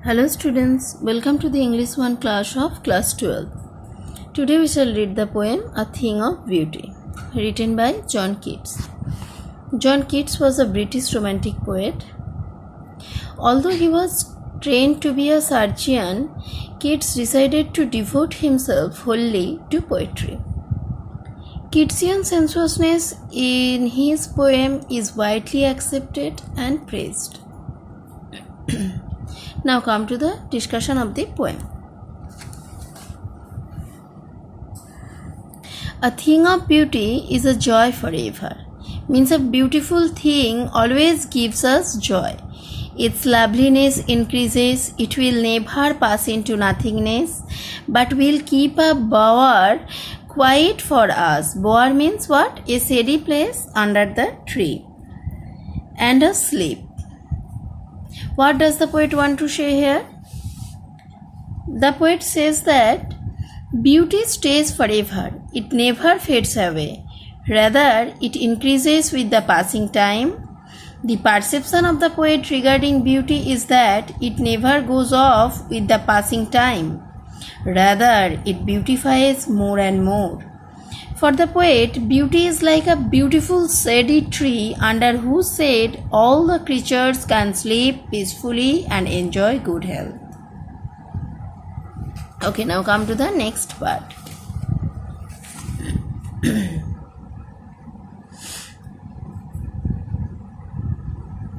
Hello students, welcome to the English 1 class of class 12. Today we shall read the poem A Thing of Beauty, written by John Keats. John Keats was a British romantic poet. Although he was trained to be a surgeon, Keats decided to devote himself wholly to poetry. Keatsian sensuousness in his poem is widely accepted and praised. Now come to the discussion of the poem. A thing of beauty is a joy forever. Means a beautiful thing always gives us joy. Its loveliness increases, it will never pass into nothingness, but will keep a bower quiet for us. Bower means what? A shady place under the tree. And a sleep. What does the poet want to say here? The poet says that beauty stays forever. It never fades away. Rather, it increases with the passing time. The perception of the poet regarding beauty is that it never goes off with the passing time. Rather, it beautifies more and more. For the poet, beauty is like a beautiful shady tree under whose shade all the creatures can sleep peacefully and enjoy good health. Okay, now come to the next part.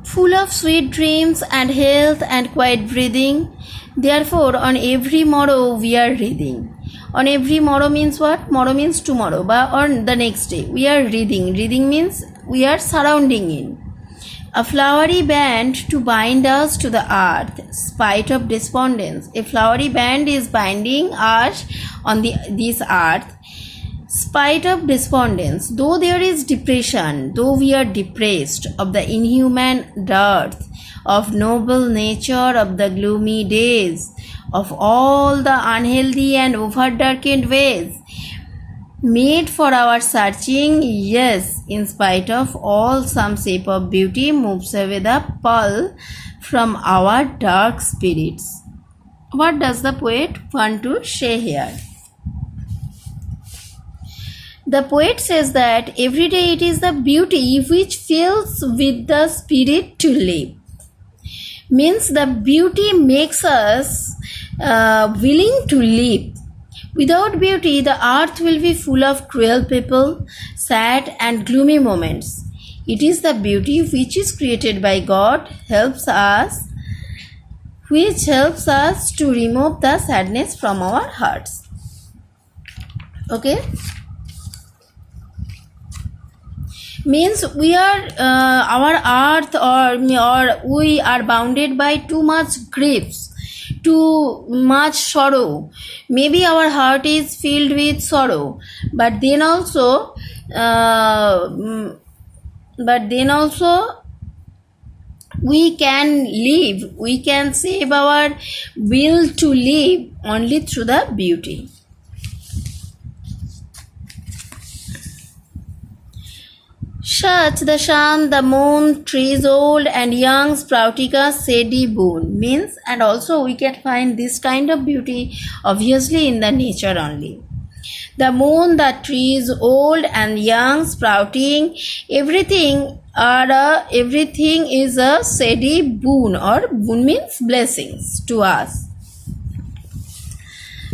Full of sweet dreams and health and quiet breathing, therefore on every morrow we are reading. On every morrow means what? Morrow means tomorrow, but on the next day we are reading. Reading means we are surrounding in. A flowery band to bind us to the earth, spite of despondence. A flowery band is binding us on this earth, spite of despondence. Though there is depression, though we are depressed of the inhuman dearth of noble nature of the gloomy days, of all the unhealthy and over-darkened ways made for our searching, yes, in spite of all, some shape of beauty moves away the pall from our dark spirits. What does the poet want to say here? The poet says that every day it is the beauty which fills with the spirit to live. Means the beauty makes us willing to live. Without beauty, the earth will be full of cruel people, sad and gloomy moments. It is the beauty which is created by God which helps us to remove the sadness from our hearts. Okay? Means we are our earth or we are bounded by too much griefs, too much sorrow. Maybe our heart is filled with sorrow, but then also we can live, we can save our will to live only through the beauty. Such the sun, the moon, trees old and young, sprouting a shady boon. Means, and also we can find this kind of beauty obviously in the nature only. The moon, the trees old and young, sprouting, everything is a shady boon, or boon means blessings to us.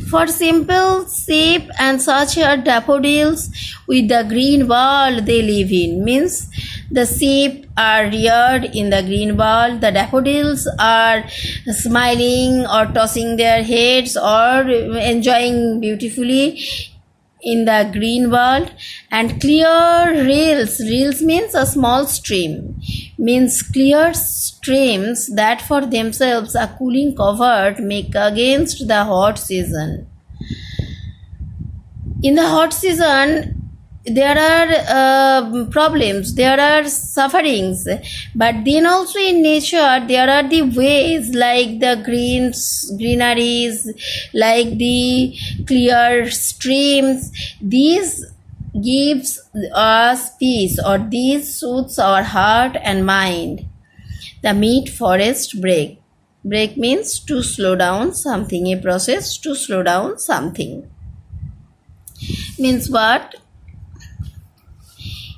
For simple sheep and such are daffodils with the green world they live in. Means the sheep are reared in the green world, the daffodils are smiling or tossing their heads or enjoying beautifully in the green world, and clear rills means a small stream, means clear streams that for themselves a cooling covert make against the hot season. In the hot season there are problems, there are sufferings, but then also in nature there are the ways like the greeneries, like the clear streams. These gives us peace, or these soothes our heart and mind. The mid forest break. Break means to slow down something, a process to slow down something. Means what?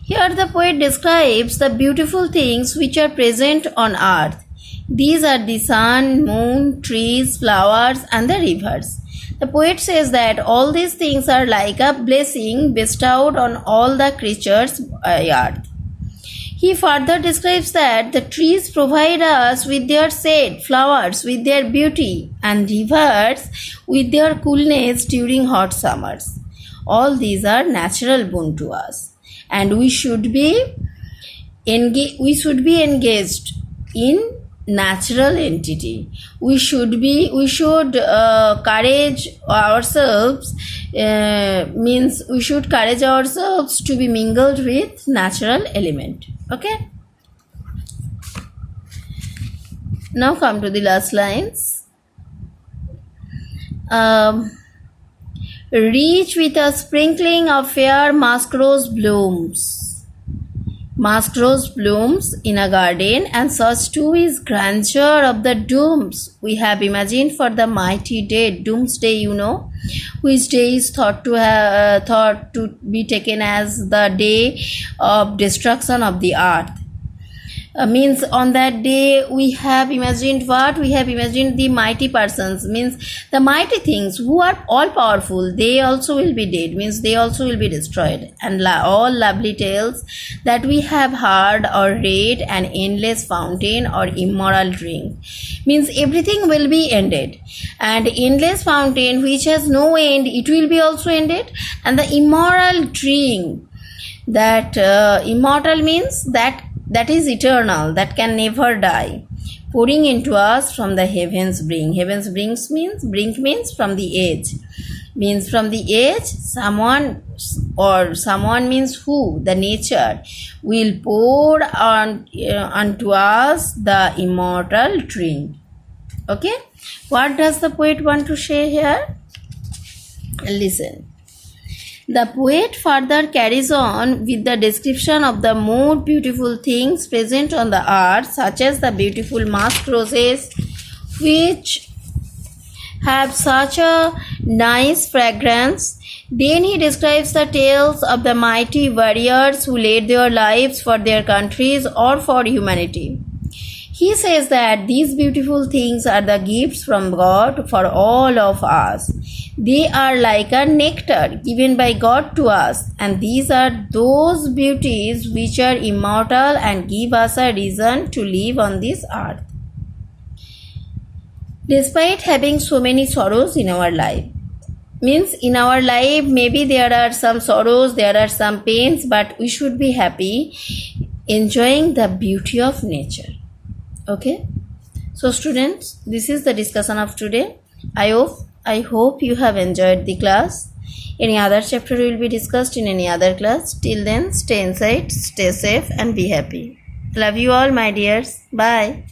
Here the poet describes the beautiful things which are present on earth. These are the sun, moon, trees, flowers, and the rivers. The poet says that all these things are like a blessing bestowed on all the creatures on earth. He further describes that the trees provide us with their shade, flowers with their beauty, and rivers with their coolness during hot summers. All these are natural boon to us, and we should be engaged in natural entity. We should courage ourselves, means we should courage ourselves to be mingled with natural element. Okay, now come to the last lines. Rich with a sprinkling of fair musk rose blooms. Musk rose blooms in a garden, and such too is grandeur of the dooms we have imagined for the mighty day. Doomsday, you know, which day is thought to be taken as the day of destruction of the earth. Means on that day we have imagined what? We have imagined the mighty persons, means the mighty things who are all powerful, they also will be dead, means they also will be destroyed, and all lovely tales that we have heard or read, an endless fountain or immoral drink, means everything will be ended, and endless fountain which has no end, it will be also ended, and the immoral drink, that immortal means that is eternal, that can never die, pouring into us from the heavens brink. Heavens brink means from the edge, means from the edge someone means who, the nature will pour unto us the immortal drink. Okay, what does the poet want to say here? Listen. The poet further carries on with the description of the more beautiful things present on the earth, such as the beautiful musk roses, which have such a nice fragrance. Then he describes the tales of the mighty warriors who laid their lives for their countries or for humanity. He says that these beautiful things are the gifts from God for all of us. They are like a nectar given by God to us, and these are those beauties which are immortal and give us a reason to live on this earth. Despite having so many sorrows in our life, means in our life maybe there are some sorrows, there are some pains, but we should be happy, enjoying the beauty of nature. Okay, so students, this is the discussion of today. I hope you have enjoyed the class. Any other chapter will be discussed in any other class. Till then, stay inside, stay safe, and be happy. Love you all, my dears. Bye.